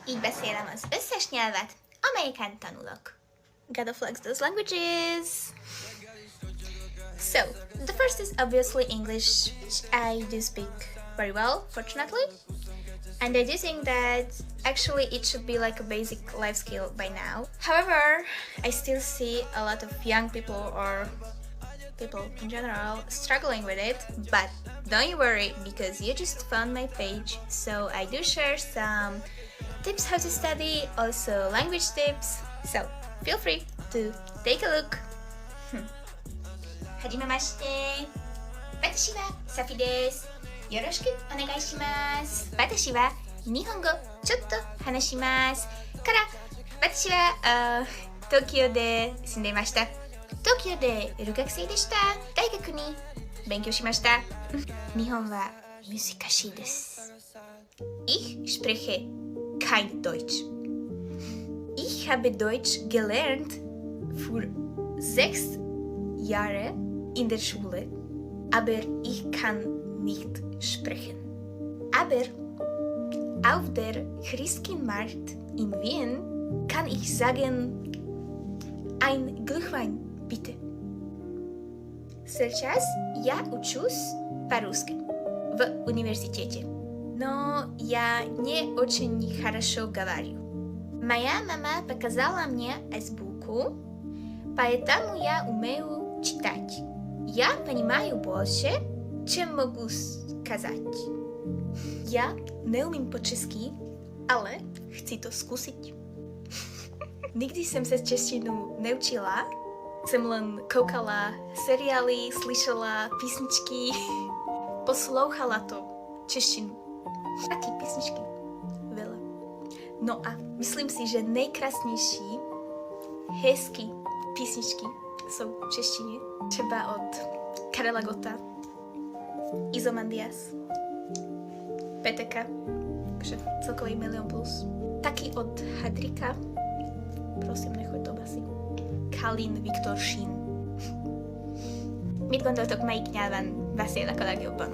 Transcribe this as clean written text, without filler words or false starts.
Így beszélem az összes nyelvet, amelyeken tanulok. Gotta flex those languages! So, the first is obviously English, which I do speak very well, fortunately. And I do think that actually it should be like a basic life skill by now. However, I still see a lot of young people or people in general struggling with it, but don't you worry because you just found my page, so I do share some tips how to study, also language tips, so feel free to take a look. はじめまして。私はサフィです。よろしくお願いします。私は日本語ちょっと話します。から私は東京で住んでいました。東京で留学生でした。大学に勉強しました。日本は難しいです。Ich spreche kein Deutsch. Ich habe Deutsch gelernt für 6 Jahre in der Schule, aber ich kann nicht sprechen. Aber auf der Christkindlmarkt in Wien kann ich sagen, ein Glühwein, bitte. Сейчас я учусь по-русски в университете, но я не очень хорошо говорю. Моя мама показала мне азбуку, поэтому я умею читать. Я понимаю больше, чем могу сказать. Ja neumím po česky, ale chci to skúsiť. Nikdy som sa češtinu neučila. Som len koukala seriály, slyšela písničky, poslouchala to češtinu. Taky písničky. Veľa. No a myslím si, že najkrásnejší, hezky písničky sú v češtine. Třeba od Karela Gotta, Izomandias, PTK, takže celkový 1,000,000+. Taky od Hadrika, prosím, nechoď do basy. Kalin Viktor Shin. Mit gondoltok, melyik nyelven beszélek a legjobban?